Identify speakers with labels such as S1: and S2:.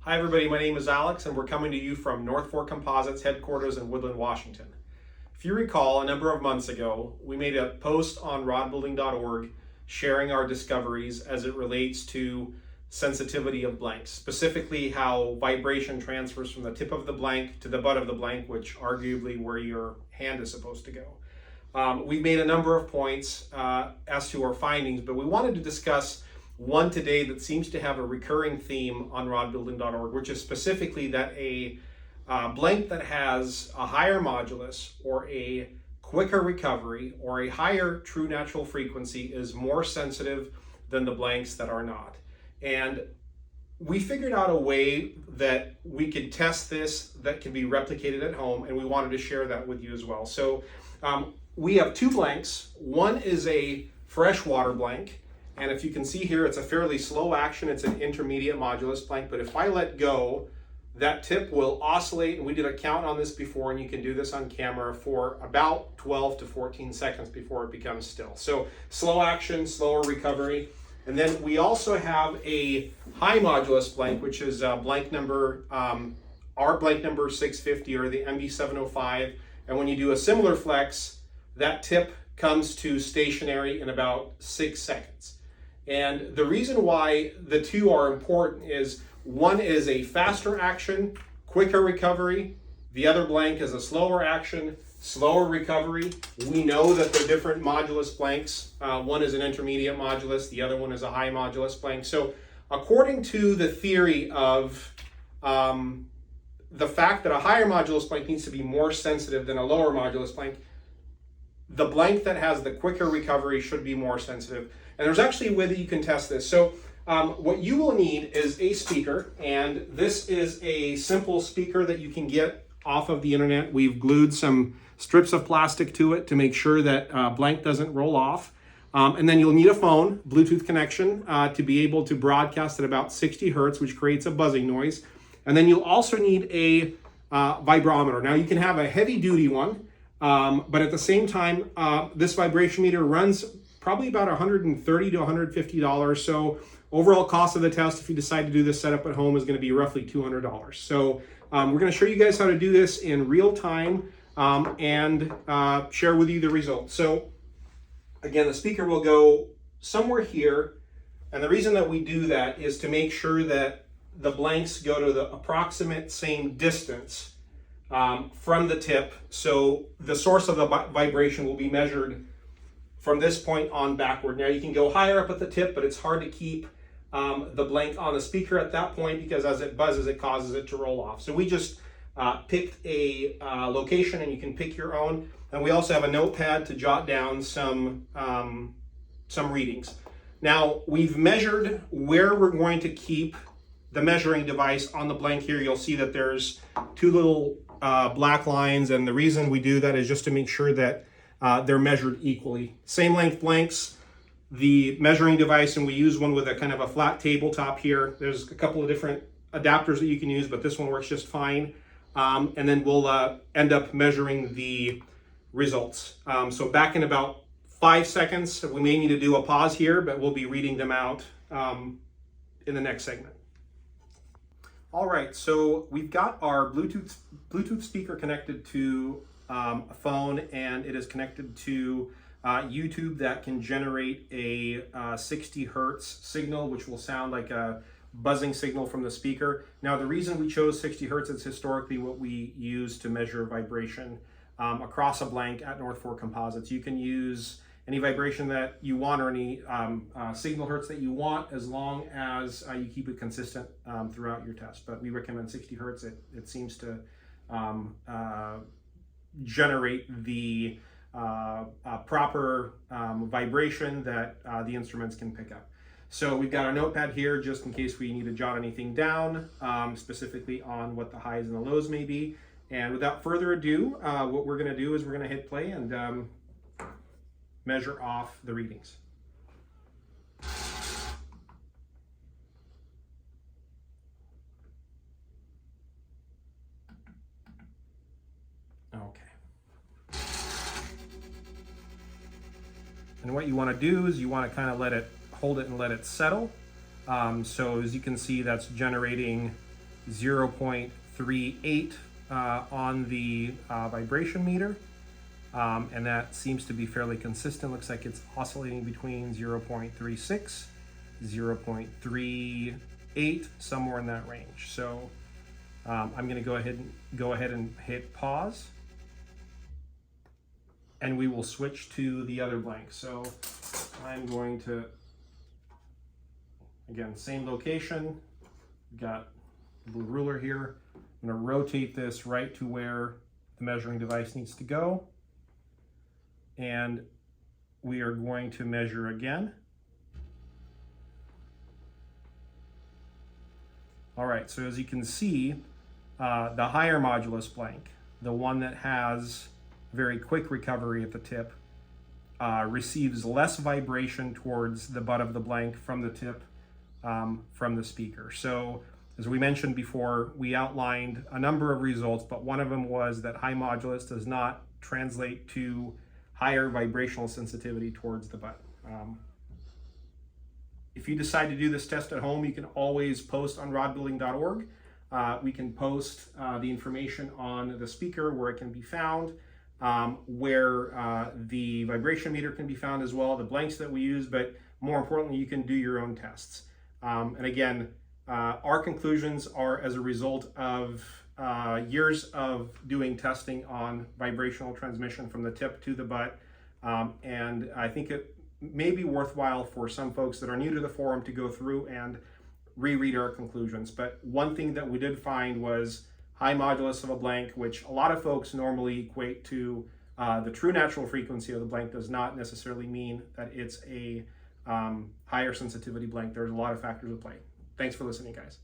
S1: Hi everybody, my name is Alex and we're coming to you from North Fork Composites headquarters in Woodland, Washington. If you recall, a number of months ago, we made a post on rodbuilding.org sharing our discoveries as it relates to sensitivity of blanks, specifically how vibration transfers from the tip of the blank to the butt of the blank, which arguably where your hand is supposed to go. We've made a number of points as to our findings, but we wanted to discuss one today that seems to have a recurring theme on rodbuilding.org, which is specifically that a blank that has a higher modulus or a quicker recovery or a higher true natural frequency is more sensitive than the blanks that are not. And we figured out a way that we could test this that can be replicated at home, and we wanted to share that with you as well. So we have two blanks. One is a freshwater blank. And if you can see here, it's a fairly slow action. It's an intermediate modulus blank, but if I let go, that tip will oscillate, and we did a count on this before, and you can do this on camera for about 12 to 14 seconds before it becomes still. So slow action, slower recovery. And then we also have a high modulus blank, which is blank number, our blank number 650 or the MB705. And when you do a similar flex, that tip comes to stationary in about 6 seconds. And the reason why the two are important is one is a faster action, quicker recovery. The other blank is a slower action, slower recovery. We know that they're different modulus blanks. One is an intermediate modulus, the other one is a high modulus blank. So according to the theory of the fact that a higher modulus blank needs to be more sensitive than a lower modulus blank, the blank that has the quicker recovery should be more sensitive. And there's actually a way that you can test this. So what you will need is a speaker, and this is a simple speaker that you can get off of the internet. We've glued some strips of plastic to it to make sure that blank doesn't roll off. And then you'll need a phone, Bluetooth connection, to be able to broadcast at about 60 hertz, which creates a buzzing noise. And then you'll also need a vibrometer. Now you can have a heavy duty one, but at the same time, this vibration meter runs probably about $130 to $150. So overall cost of the test, if you decide to do this setup at home, is going to be roughly $200. So we're going to show you guys how to do this in real time and share with you the results. So again, the speaker will go somewhere here. And the reason that we do that is to make sure that the blanks go to the approximate same distance from the tip. So the source of the vibration will be measured from this point on backward. Now you can go higher up at the tip, but it's hard to keep the blank on the speaker at that point because as it buzzes, it causes it to roll off. So we just picked a location, and you can pick your own. And we also have a notepad to jot down some readings. Now we've measured where we're going to keep the measuring device on the blank here. You'll see that there's two little black lines, and the reason we do that is just to make sure that they're measured equally. Same length blanks, the measuring device, and we use one with a kind of a flat tabletop here. There's a couple of different adapters that you can use, but this one works just fine. And then we'll end up measuring the results. So back in about 5 seconds, we may need to do a pause here, but we'll be reading them out in the next segment. All right, so we've got our Bluetooth speaker connected to a phone, and it is connected to YouTube that can generate a 60 hertz signal, which will sound like a buzzing signal from the speaker. Now, the reason we chose 60 hertz is historically what we use to measure vibration across a blank at North Fork Composites. You can use any vibration that you want or any signal hertz that you want, as long as you keep it consistent throughout your test. But we recommend 60 hertz. It seems to generate the proper vibration that the instruments can pick up. So we've got our notepad here just in case we need to jot anything down, specifically on what the highs and the lows may be. And without further ado, what we're going to do is we're going to hit play and measure off the readings. Okay. And what you want to do is you want to kind of hold it and let it settle. So as you can see, that's generating 0.38 on the vibration meter. And that seems to be fairly consistent. Looks like it's oscillating between 0.36, 0.38, somewhere in that range. So I'm going to go ahead and hit pause, and we will switch to the other blank. So I'm going to, again, same location, got the blue ruler here. I'm going to rotate this right to where the measuring device needs to go. And we are going to measure again. All right, so as you can see, the higher modulus blank, the one that has very quick recovery at the tip, receives less vibration towards the butt of the blank from the tip from the speaker. So as we mentioned before, we outlined a number of results, but one of them was that high modulus does not translate to higher vibrational sensitivity towards the butt. If you decide to do this test at home, you can always post on rodbuilding.org. We can post the information on the speaker where it can be found, where the vibration meter can be found as well, the blanks that we use, but more importantly, you can do your own tests. And again, our conclusions are as a result of years of doing testing on vibrational transmission from the tip to the butt. And I think it may be worthwhile for some folks that are new to the forum to go through and reread our conclusions. But one thing that we did find was high modulus of a blank, which a lot of folks normally equate to the true natural frequency of the blank, does not necessarily mean that it's a higher sensitivity blank. There's a lot of factors at play. Thanks for listening, guys.